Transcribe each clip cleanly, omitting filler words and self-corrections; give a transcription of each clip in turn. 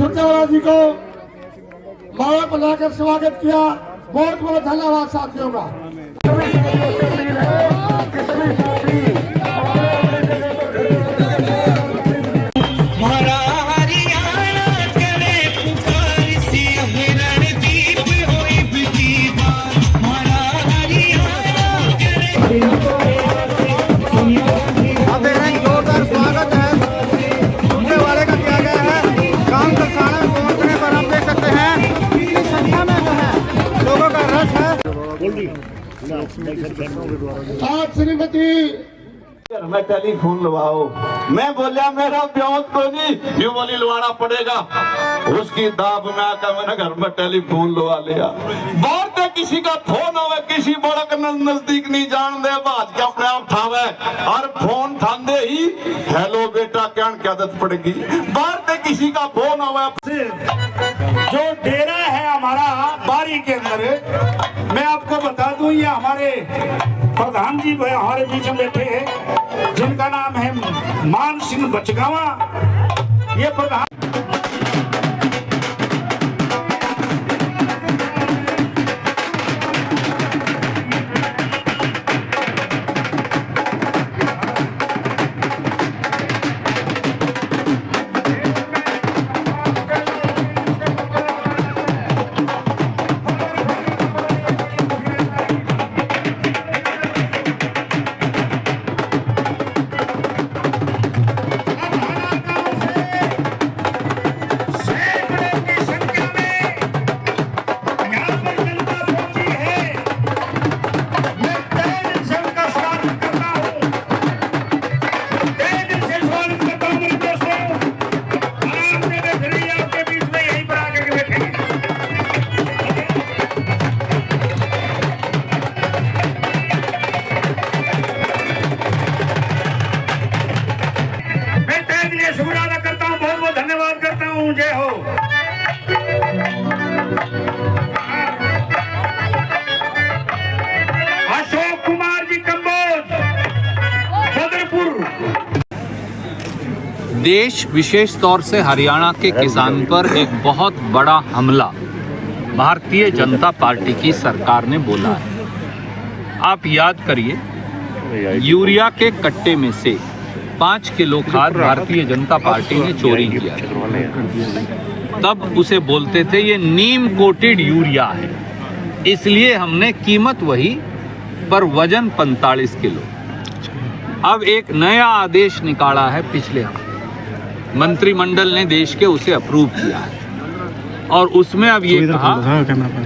सुरजेवाला जी को माला बनाकर स्वागत किया। बहुत बहुत धन्यवाद साथियों का। श्रीमती मैं टेलीफोन लवाओ, मैं बोलिया मेरा ब्याह को नहीं, यूं बोली लवाना पड़ेगा। उसकी दाब में आकर मैंने घर में टेलीफोन लवा लिया। बाहर से किसी का फोन आवे, किसी बड़ा का नजदीक नहीं जान दे, बात क्या अपने आप ठावे और फोन ठांदे ही हेलो बेटा क्या आदत पड़ेगी। बाहर से किसी का फोन आवे। जो डेरा है हमारा बारी के अंदर, मैं आपको बता दूं, ये हमारे प्रधान जी हमारे बीच में बैठे हैं, जिनका नाम है मान सिंह बचगावा। ये प्रधान करता हूँ, बहुत बहुत धन्यवाद करता हूँ। जय हो। अशोक कुमार जी कंबोज, बदरपुर। देश विशेष तौर से हरियाणा के किसान पर एक बहुत बड़ा हमला भारतीय जनता पार्टी की सरकार ने बोला है। आप याद करिए, यूरिया के कट्टे में से 5 किलो खाद भारतीय जनता पार्टी ने चोरी किया। तब उसे बोलते थे ये नीम कोटेड यूरिया है, इसलिए हमने कीमत वही पर वजन 45 किलो। अब एक नया आदेश निकाला है पिछले हफ्ते, मंत्रिमंडल ने देश के उसे अप्रूव किया है और उसमें अब ये कहा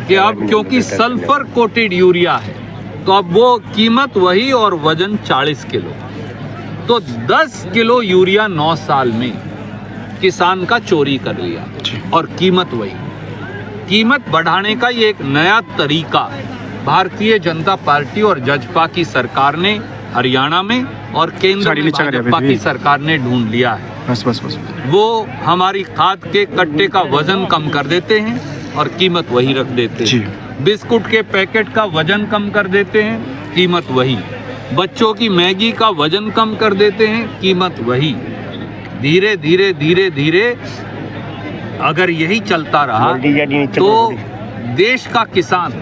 कि अब क्योंकि सल्फर कोटेड यूरिया है तो अब वो कीमत वही और वजन 40 किलो। तो 10 किलो यूरिया 9 साल में किसान का चोरी कर लिया और कीमत वही। कीमत बढ़ाने का ये एक नया तरीका भारतीय जनता पार्टी और जजपा की सरकार ने हरियाणा में और केंद्र में भाजपा की सरकार ने ढूंढ लिया है। बस। वो हमारी खाद के कट्टे का वजन कम कर देते हैं और कीमत वही रख देते हैं। बिस्कुट के पैकेट का वजन कम कर देते हैं, कीमत वही। बच्चों की मैगी का वजन कम कर देते हैं, कीमत वही। धीरे धीरे अगर यही चलता रहा तो देश का किसान,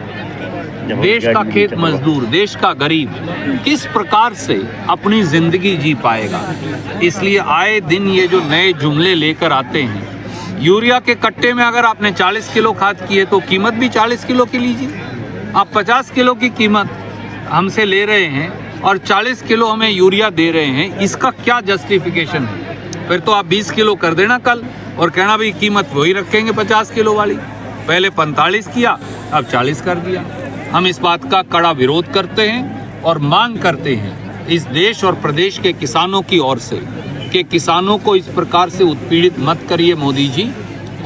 देश का खेत मजदूर, देश का गरीब किस प्रकार से अपनी जिंदगी जी पाएगा। इसलिए आए दिन ये जो नए जुमले लेकर आते हैं, यूरिया के कट्टे में अगर आपने 40 किलो खाद की है तो कीमत भी 40 किलो की लीजिए। आप 50 किलो की कीमत हमसे ले रहे हैं और 40 किलो हमें यूरिया दे रहे हैं, इसका क्या जस्टिफिकेशन है? फिर तो आप 20 किलो कर देना कल और कहना भाई कीमत वही रखेंगे 50 किलो वाली। पहले 45 किया, अब 40 कर दिया। हम इस बात का कड़ा विरोध करते हैं और मांग करते हैं इस देश और प्रदेश के किसानों की ओर से कि किसानों को इस प्रकार से उत्पीड़ित मत करिए मोदी जी,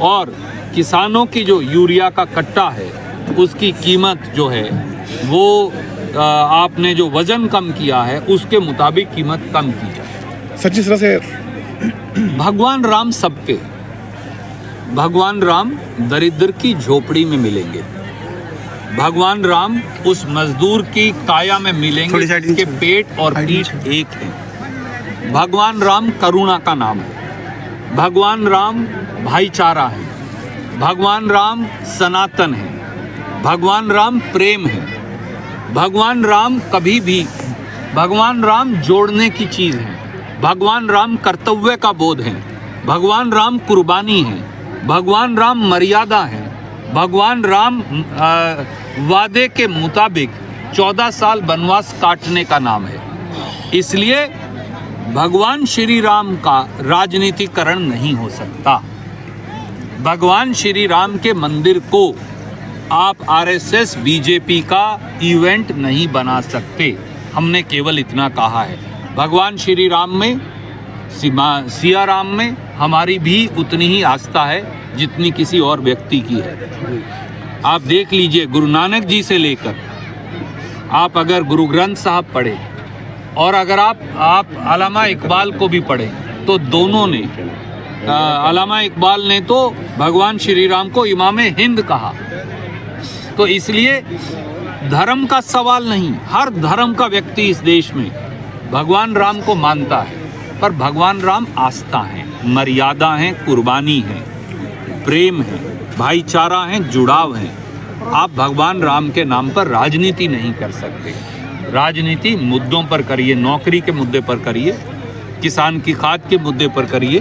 और किसानों की जो यूरिया का कट्टा है उसकी कीमत जो है वो आपने जो वजन कम किया है उसके मुताबिक कीमत कम की जाए। सच्ची तरह से भगवान राम सबके, भगवान राम दरिद्र की झोपड़ी में मिलेंगे, भगवान राम उस मजदूर की काया में मिलेंगे जिसके पेट और पीठ एक है। भगवान राम करुणा का नाम है। भगवान राम भाईचारा है, भगवान राम सनातन है, भगवान राम प्रेम है, भगवान राम कभी भी, भगवान राम जोड़ने की चीज़ है, भगवान राम कर्तव्य का बोध है, भगवान राम कुर्बानी है, भगवान राम मर्यादा है, भगवान राम वादे के मुताबिक 14 साल वनवास काटने का नाम है। इसलिए भगवान श्री राम का राजनीतिकरण नहीं हो सकता। भगवान श्री राम के मंदिर को आप आरएसएस बीजेपी का इवेंट नहीं बना सकते। हमने केवल इतना कहा है। भगवान श्री राम में, सिया राम में हमारी भी उतनी ही आस्था है जितनी किसी और व्यक्ति की है। आप देख लीजिए, गुरु नानक जी से लेकर आप अगर गुरु ग्रंथ साहब पढ़े और अगर आप अल्लामा इकबाल को भी पढ़े तो दोनों ने, अल्लामा इकबाल ने तो भगवान श्री राम को इमाम हिंद कहा। तो इसलिए धर्म का सवाल नहीं, हर धर्म का व्यक्ति इस देश में भगवान राम को मानता है, पर भगवान राम आस्था है, मर्यादा है, कुर्बानी है, प्रेम है, भाईचारा है, जुड़ाव है। आप भगवान राम के नाम पर राजनीति नहीं कर सकते। राजनीति मुद्दों पर करिए, नौकरी के मुद्दे पर करिए, किसान की खाद के मुद्दे पर करिए,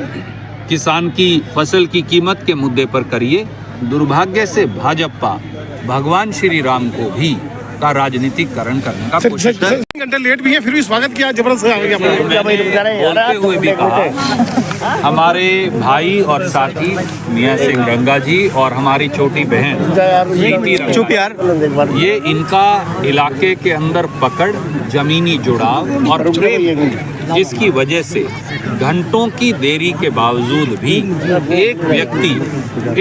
किसान की फसल की कीमत के मुद्दे पर करिए। दुर्भाग्य से भाजपा भगवान श्री राम को भी का राजनीतिकरण करने का कोशिश कर। घंटे लेट भी है, फिर भी स्वागत किया, जबरदस्त आ गया। बोलते हुए भी कहा हमारे भाई और साथी मियां सिंह रंगा जी और हमारी छोटी बहन प्रीति रंगा, ये इनका इलाके के अंदर पकड़, जमीनी जुड़ाव और प्रेम, जिसकी वजह से घंटों की देरी के बावजूद भी एक व्यक्ति,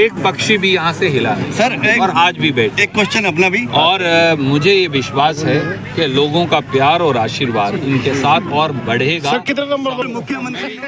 एक पक्षी भी यहाँ से हिला नहीं सर, और आज भी बैठे। एक क्वेश्चन अपना भी, और मुझे ये विश्वास है कि लोगों का प्यार और आशीर्वाद इनके साथ और बढ़ेगा। कितने नंबर मुख्यमंत्री